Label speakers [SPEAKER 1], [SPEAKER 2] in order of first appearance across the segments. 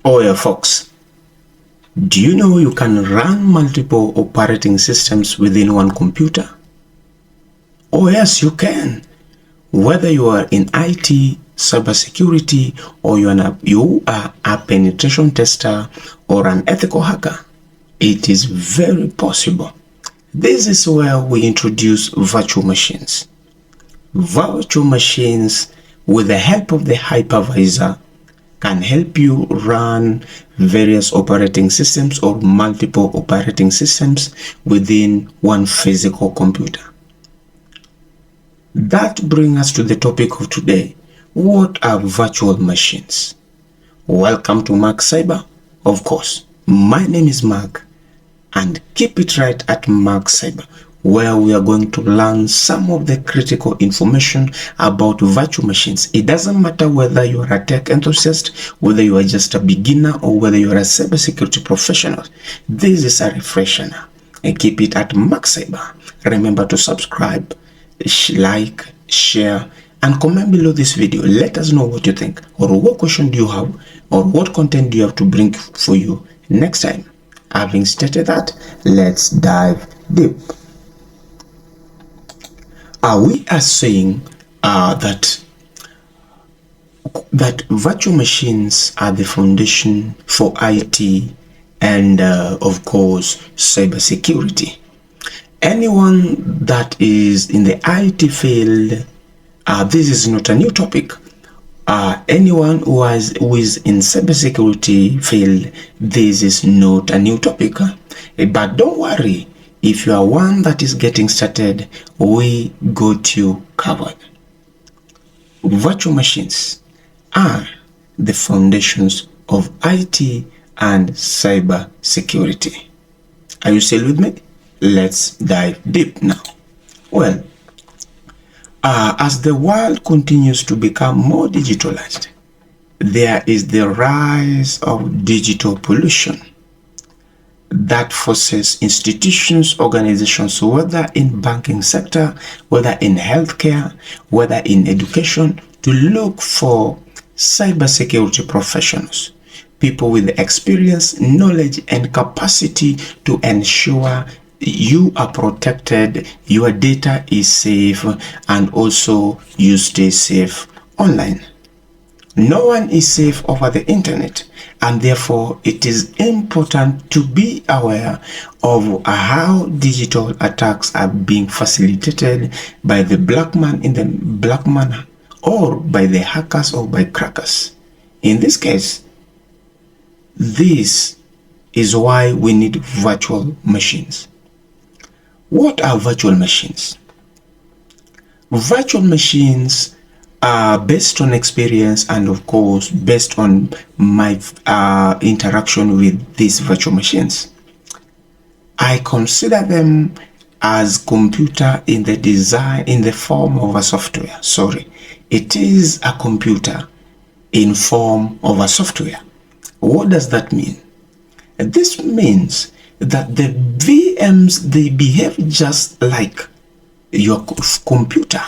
[SPEAKER 1] Oh yeah, folks, do you know you can run multiple operating systems within one computer? Oh yes, you can. Whether you are in IT, cybersecurity, or you are a penetration tester or an ethical hacker, it is very possible. This is where we introduce virtual machines. Virtual machines, with the help of the hypervisor, can help you run various operating systems or multiple operating systems within one physical computer. That brings us to the topic of today. What are virtual machines? Welcome to Mark Cyber. Of course, my name is Mark, and keep it right at Mark Cyber, where we are going to learn some of the critical information about virtual machines. It doesn't matter whether you are a tech enthusiast, whether you are just a beginner, or whether you are a cybersecurity professional. This is a refresher, and keep it at Mark Cyber. Remember to subscribe, like, share, and comment below this video. Let us know what you think, or what question do you have, or what content do you have to bring for you next time. Having stated that, let's dive deep. We are saying that virtual machines are the foundation for IT and of course cybersecurity. Anyone that is in the IT field, this is not a new topic. Anyone who is in cybersecurity field, this is not a new topic. But don't worry, if you are one that is getting started, we got you covered. Virtual machines are the foundations of IT and cybersecurity. Are you still with me? Let's dive deep now. Well, as the world continues to become more digitalized, there is the rise of digital pollution that forces institutions, organizations, whether in banking sector, whether in healthcare, whether in education, to look for cybersecurity professionals, people with experience, knowledge, and capacity to ensure you are protected, your data is safe, and also you stay safe online. No one is safe over the internet, and therefore it is important to be aware of how digital attacks are being facilitated by the black man or by the hackers or by crackers. In this case, this is why we need virtual machines. What are virtual machines? Virtual machines are based on experience and of course based on my interaction with these virtual machines. I consider them as computer in the form of a software. It is a computer in form of a software. What does that mean? This means that the VMs, they behave just like your computer.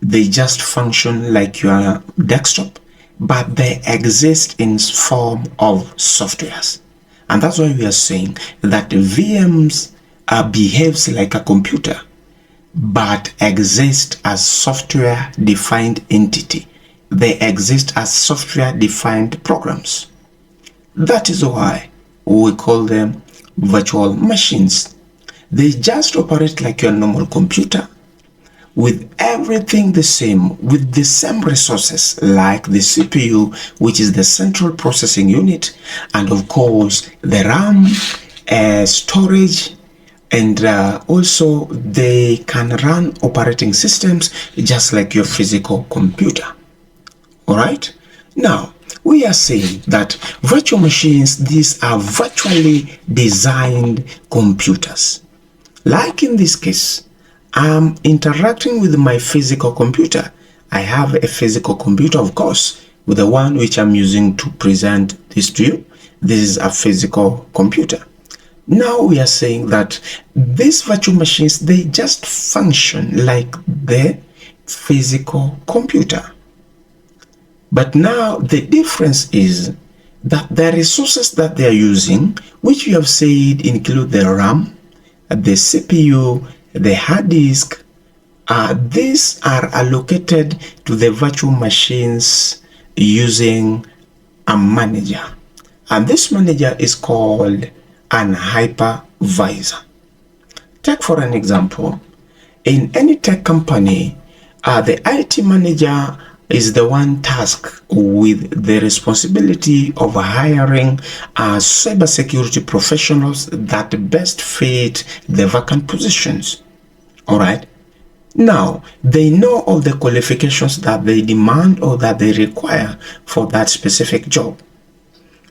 [SPEAKER 1] They just function like your desktop, but they exist in form of softwares. And that's why we are saying that VMs behaves like a computer, but exist as software-defined entity. They exist as software-defined programs. That is why we call them virtual machines. They just operate like your normal computer, with everything the same, with the same resources like the CPU, which is the central processing unit, and of course the RAM, storage, and also they can run operating systems just like your physical computer. All right, now we are saying that virtual machines, these are virtually designed computers. Like in this case, I'm interacting with my physical computer. I have a physical computer, of course, with the one which I'm using to present this to you. This is a physical computer. Now we are saying that these virtual machines, they just function like the physical computer. But now the difference is that the resources that they are using, which we have said include the RAM, the CPU, the hard disk, these are allocated to the virtual machines using a manager. And this manager is called an hypervisor. Take for an example, in any tech company, the IT manager is the one tasked with the responsibility of hiring cybersecurity professionals that best fit the vacant positions. All right. Now, they know all the qualifications that they demand or that they require for that specific job.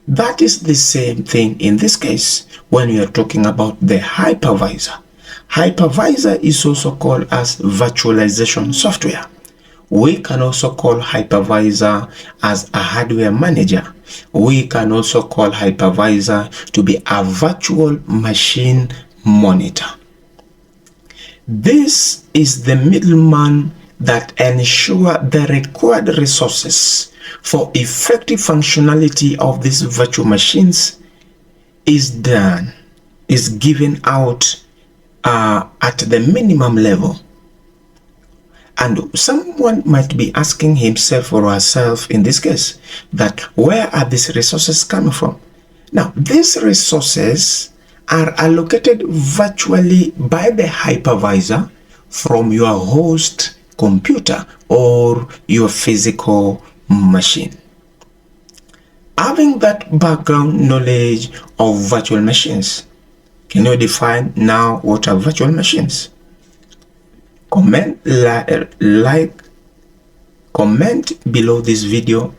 [SPEAKER 1] That is the same thing in this case when we are talking about the hypervisor. Hypervisor is also called as virtualization software. We can also call hypervisor as a hardware manager. We can also call hypervisor to be a virtual machine monitor. This is the middleman that ensure the required resources for effective functionality of these virtual machines is given out at the minimum level. And someone might be asking himself or herself in this case that where are these resources coming from? Now, these resources are allocated virtually by the hypervisor from your host computer or your physical machine. Having that background knowledge of virtual machines, can you define now what are virtual machines? Comment below this video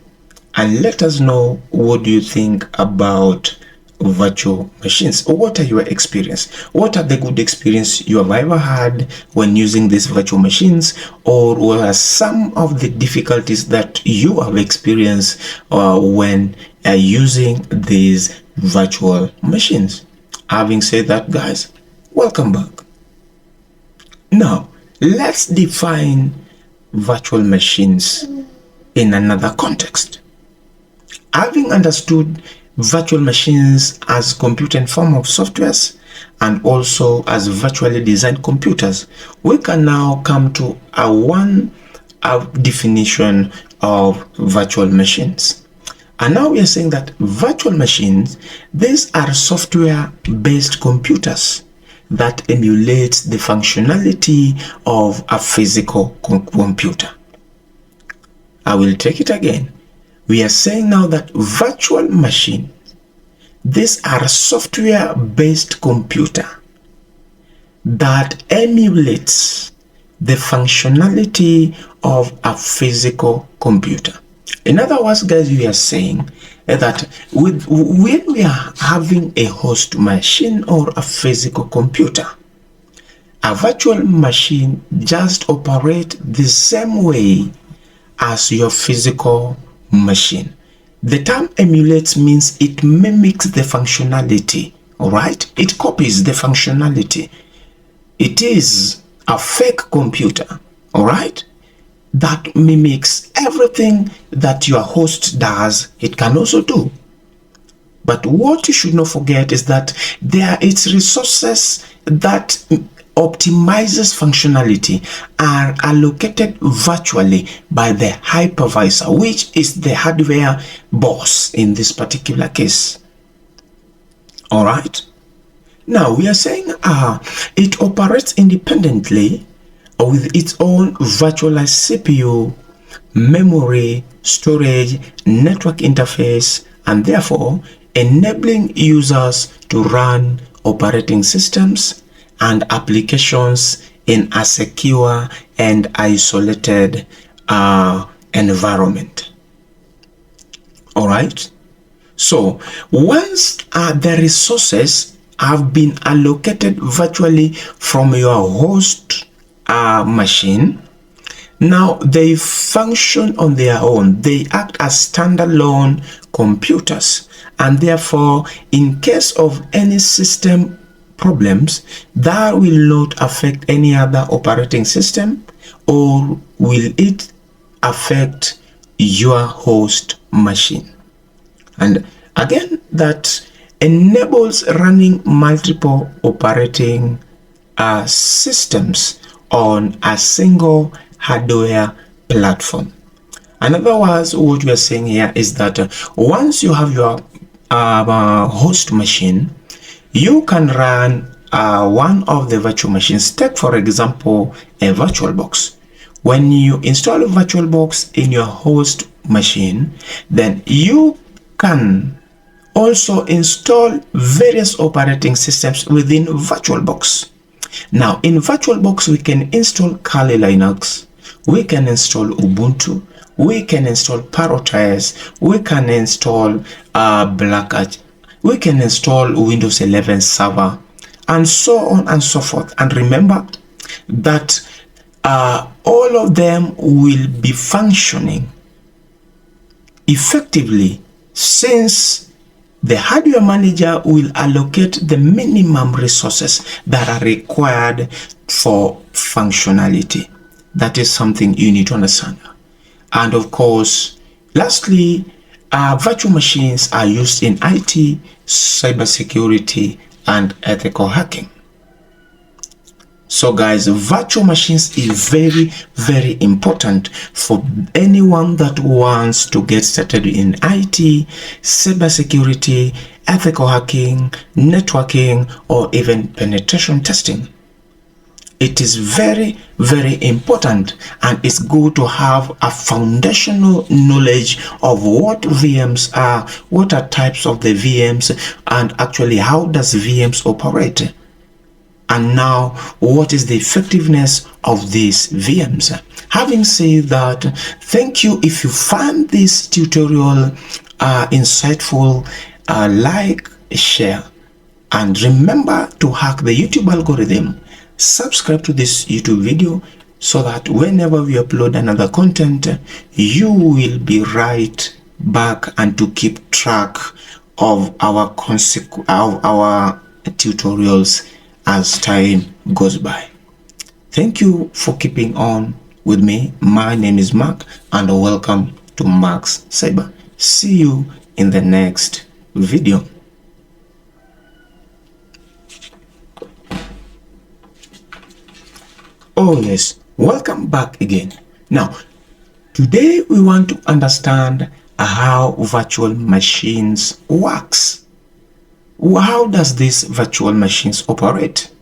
[SPEAKER 1] and let us know what do you think about virtual machines. What are your experience? What are the good experience you have ever had when using these virtual machines, or what are some of the difficulties that you have experienced when using these virtual machines? Having said that, guys, welcome back. Now, let's define virtual machines in another context. Having understood virtual machines as computing form of softwares and also as virtually designed computers, we can now come to one definition of virtual machines. And now we are saying that virtual machines, these are software-based computers that emulates the functionality of a physical computer. I will take it again. We are saying now that virtual machine, these are software-based computer that emulates the functionality of a physical computer. In other words, guys, we are saying that when we are having a host machine or a physical computer, a virtual machine just operates the same way as your physical machine. The term emulates means it mimics the functionality, all right? It copies the functionality. It is a fake computer, all right? That mimics everything that your host does, it can also do. But what you should not forget is that there are its resources that optimizes functionality are allocated virtually by the hypervisor, which is the hardware boss in this particular case. All right. Now we are saying it operates independently with its own virtualized CPU, memory, storage, network interface, and therefore enabling users to run operating systems and applications in a secure and isolated environment. All right. So once the resources have been allocated virtually from your host machine, now they function on their own. They act as standalone computers, and therefore in case of any system problems, that will not affect any other operating system, or will it affect your host machine. And Again, that enables running multiple operating systems on a single hardware platform. In other words, what we are saying here is that once you have your host machine, you can run one of the virtual machines. Take, for example, a VirtualBox. When you install a VirtualBox in your host machine, then you can also install various operating systems within VirtualBox. Now, in VirtualBox, we can install Kali Linux, we can install Ubuntu, we can install Parrot OS, we can install Black Hat, we can install Windows 11 Server, and so on and so forth. And remember that all of them will be functioning effectively, since the hardware manager will allocate the minimum resources that are required for functionality. That is something you need to understand. And of course, lastly, virtual machines are used in IT, cybersecurity, and ethical hacking. So guys, virtual machines is very, very important for anyone that wants to get started in IT, cybersecurity, ethical hacking, networking, or even penetration testing. It is very, very important, and it's good to have a foundational knowledge of what VMs are, what are types of the VMs, and actually how does VMs operate. And now, what is the effectiveness of these VMs? Having said that, thank you. If you found this tutorial insightful, like, share, and remember to hack the YouTube algorithm. Subscribe to this YouTube video so that whenever we upload another content, you will be right back and to keep track of our tutorials as time goes by. Thank you for keeping on with me. My name is Mark, and welcome to Mark's Cyber. See you in the next video. Oh yes, welcome back again. Now, today we want to understand how virtual machines works. How does these virtual machines operate?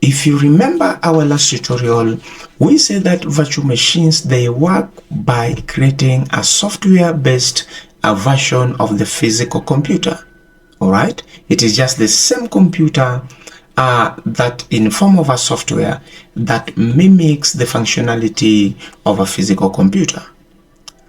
[SPEAKER 1] If you remember our last tutorial, we said that virtual machines, they work by creating a software-based version of the physical computer. All right, it is just the same computer that in form of a software that mimics the functionality of a physical computer.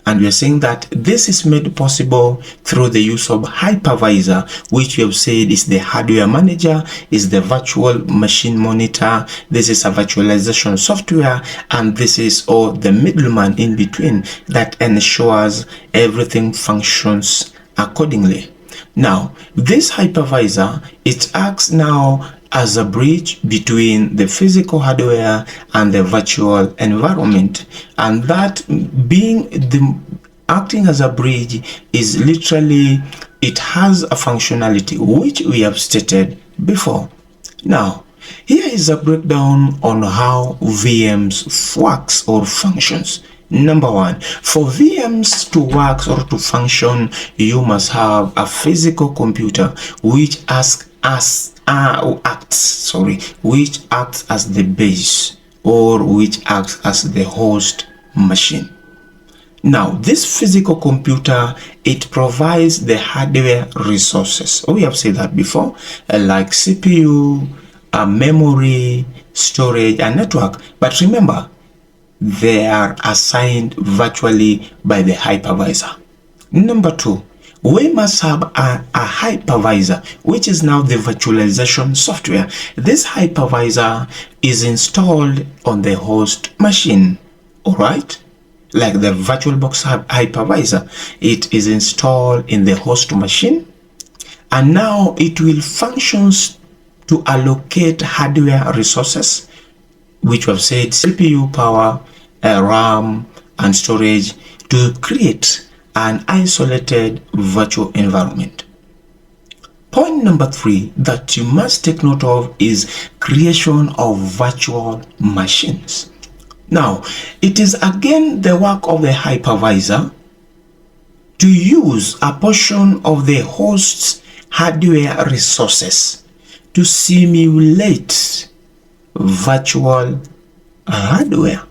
[SPEAKER 1] And we are saying that this is made possible through the use of hypervisor, which we have said is the hardware manager, is the virtual machine monitor. This is a virtualization software, and this is all the middleman in between that ensures everything functions accordingly. Now, this hypervisor, it acts now as a bridge between the physical hardware and the virtual environment, and that being acting as a bridge is literally, it has a functionality which we have stated before. Now, here is a breakdown on how VMs works or functions. Number one, for VMs to work or to function, you must have a physical computer which acts as the base, or which acts as the host machine. Now, this physical computer, it provides the hardware resources. We have said that before, like CPU, memory, storage, and network. But remember, they are assigned virtually by the hypervisor. Number two, we must have a hypervisor, which is now the virtualization software. This hypervisor is installed on the host machine, all right? Like the VirtualBox hypervisor, it is installed in the host machine, and now it will function to allocate hardware resources, which we have said CPU power, RAM, and storage, to create an isolated virtual environment. Point number 3 that you must take note of is creation of virtual machines. Now, it is again the work of the hypervisor to use a portion of the host's hardware resources to simulate virtual hardware.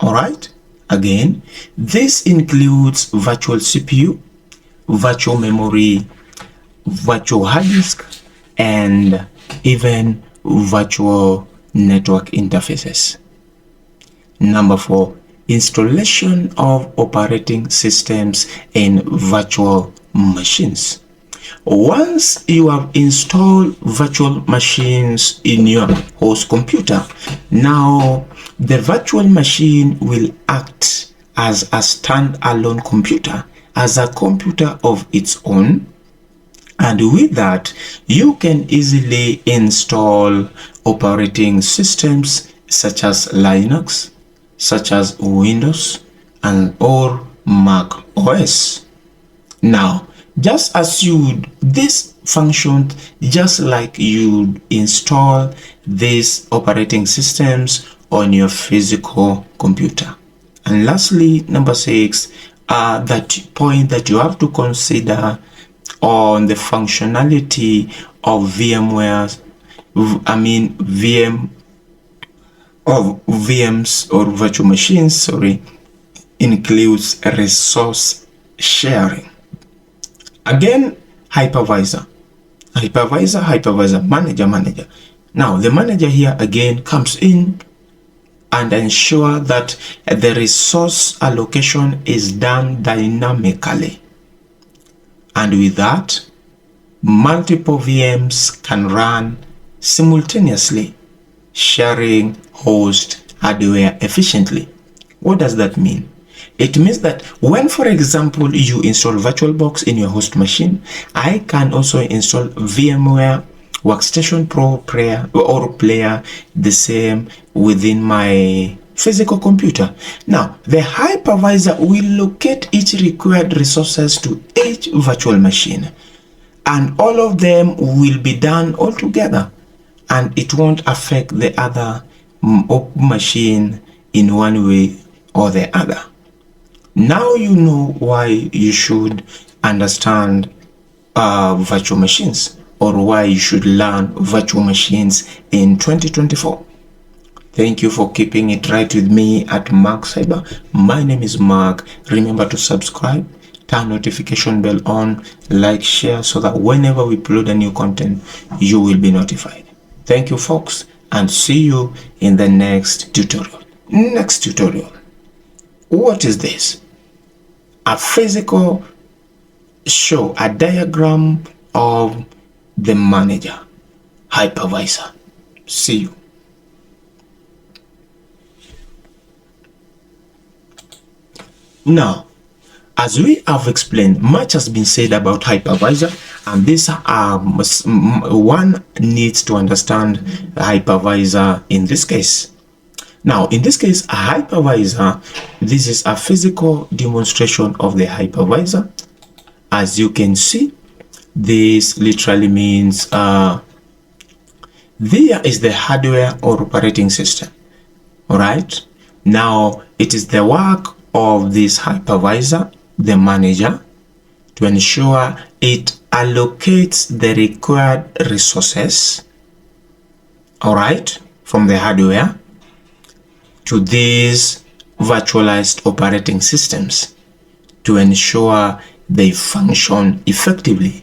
[SPEAKER 1] Alright, again, this includes virtual CPU, virtual memory, virtual hard disk, and even virtual network interfaces. Number 4, installation of operating systems in virtual machines. Once you have installed virtual machines in your host computer, now the virtual machine will act as a standalone computer, as a computer of its own. And with that, you can easily install operating systems such as Linux, such as Windows, and or Mac OS. Now, just as this functioned just like you install these operating systems on your physical computer. And lastly, number 6, that point that you have to consider on the functionality of VMware's, VMs or virtual machines, includes resource sharing. Again, hypervisor, manager. Now, the manager here again comes in and ensure that the resource allocation is done dynamically. And with that, multiple VMs can run simultaneously, sharing host hardware efficiently. What does that mean? It means that when, for example, you install VirtualBox in your host machine, I can also install VMware Workstation Pro player the same within my physical computer. Now, the hypervisor will locate each required resources to each virtual machine, and all of them will be done all together, and it won't affect the other machine in one way or the other. Now you know why you should understand virtual machines, or why you should learn virtual machines in 2024. Thank you for keeping it right with me at Mark Cyber. My name is Mark. Remember to subscribe, turn notification bell on, like, share, so that whenever we upload a new content, you will be notified. Thank you, folks, and see you in the next tutorial. What is this? A physical show, a diagram of the manager, hypervisor. See you. Now, as we have explained, much has been said about hypervisor, and this one needs to understand the hypervisor in this case. Now, in this case, a hypervisor, this is a physical demonstration of the hypervisor. As you can see, this literally means there is the hardware or operating system. All right. Now, it is the work of this hypervisor, the manager, to ensure it allocates the required resources, all right, from the hardware to these virtualized operating systems to ensure they function effectively.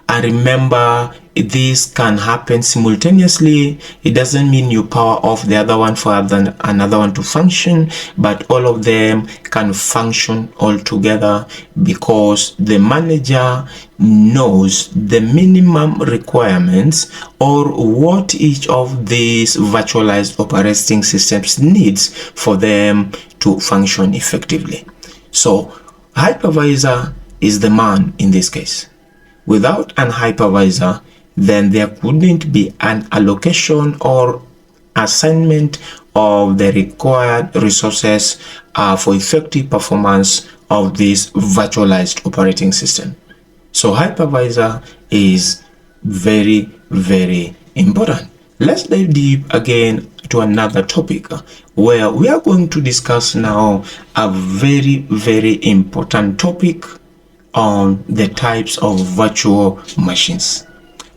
[SPEAKER 1] And remember, this can happen simultaneously. It doesn't mean you power off the other one for another one to function, but all of them can function all together because the manager knows the minimum requirements or what each of these virtualized operating systems needs for them to function effectively. So hypervisor is the man in this case. Without an hypervisor, then there couldn't be an allocation or assignment of the required resources for effective performance of this virtualized operating system. So hypervisor is very, very important. Let's dive deep again to another topic where we are going to discuss now a very, very important topic on the types of virtual machines.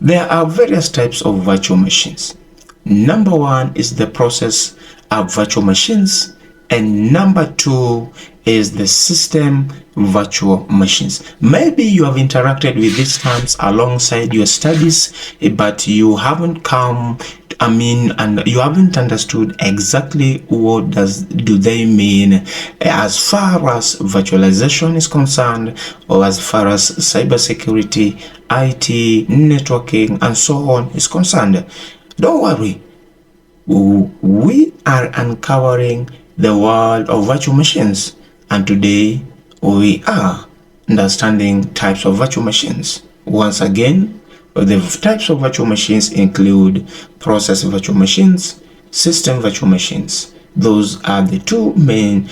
[SPEAKER 1] There are various types of virtual machines. Number one is the process of virtual machines, and number two is the system virtual machines. Maybe you have interacted with these terms alongside your studies, but you haven't and you haven't understood exactly what do they mean as far as virtualization is concerned, or as far as cybersecurity, IT, networking, and so on is concerned. Don't worry, we are uncovering the world of virtual machines, and today we are understanding types of virtual machines. Once again, the types of virtual machines include process virtual machines, system virtual machines. Those are the two main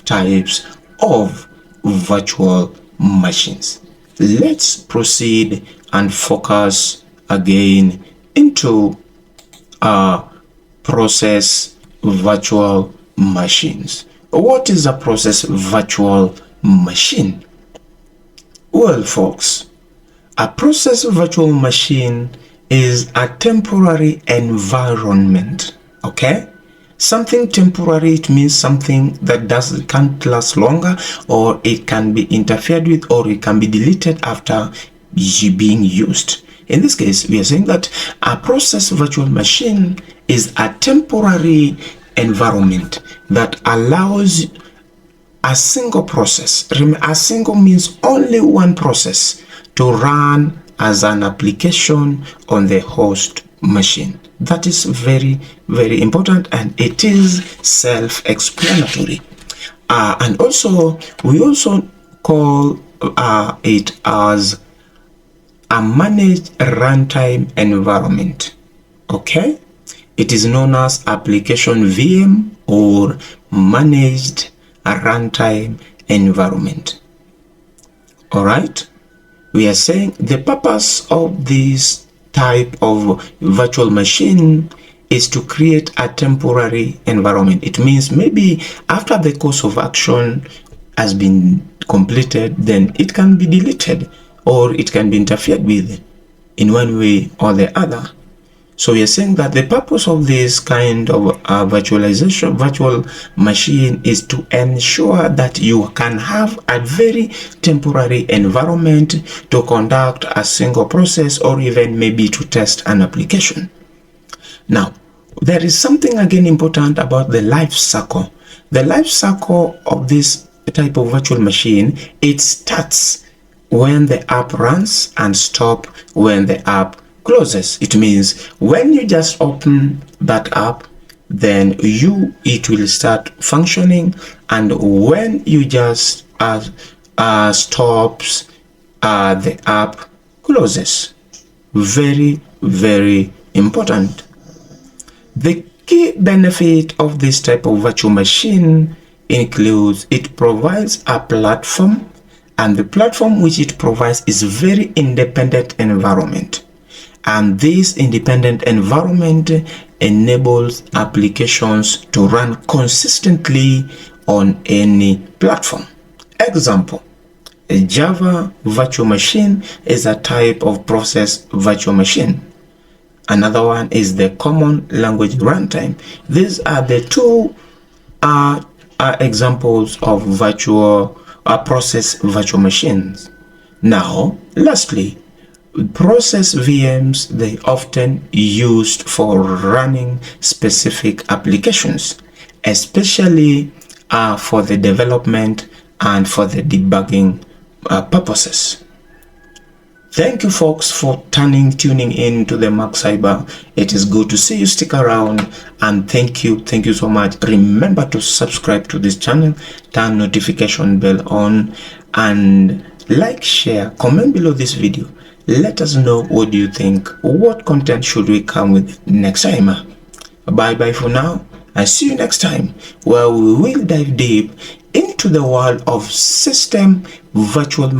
[SPEAKER 1] types of virtual machines. Let's proceed and focus again into process virtual machines. What is a process virtual machine? Well, folks, a process virtual machine is a temporary environment. Okay? Something temporary, it means something that can't last longer, or it can be interfered with, or it can be deleted after being used. In this case, we are saying that a process virtual machine is a temporary environment that allows a single process. A single means only one process to run as an application on the host machine. That is very, very important, and it is self-explanatory. And also, we also call it as a managed runtime environment. Okay? It is known as application VM or managed runtime environment. All right? We are saying the purpose of this type of virtual machine is to create a temporary environment. It means maybe after the course of action has been completed, then it can be deleted, or it can be interfered with in one way or the other. So we are saying that the purpose of this kind of virtual machine is to ensure that you can have a very temporary environment to conduct a single process, or even maybe to test an application. Now, there is something again important about the life cycle. The life cycle of this type of virtual machine, it starts when the app runs and stop when the app closes. It means when you just open that app, then it will start functioning, and when you just stops, the app closes. Very, very important. The key benefit of this type of virtual machine includes it provides a platform, and the platform which it provides is very independent environment. And this independent environment enables applications to run consistently on any platform. Example, a Java virtual machine is a type of process virtual machine. Another one is the common language runtime. These are the two examples of process virtual machines. Now, lastly, process VMs, they often used for running specific applications, especially for the development and for the debugging purposes. Thank you, folks, for tuning in to the Mac Cyber. It is good to see you. Stick around, and thank you so much. Remember to subscribe to this channel, turn notification bell on, and like, share, comment below this video. Let us know what do you think. What content should we come with next time? Bye bye for now. I see you next time, where we will dive deep into the world of system virtual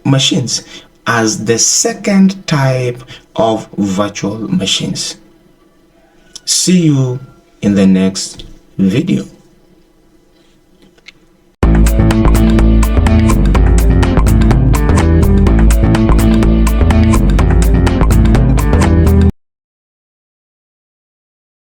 [SPEAKER 1] machines as the second type of virtual machines. See you in the next video.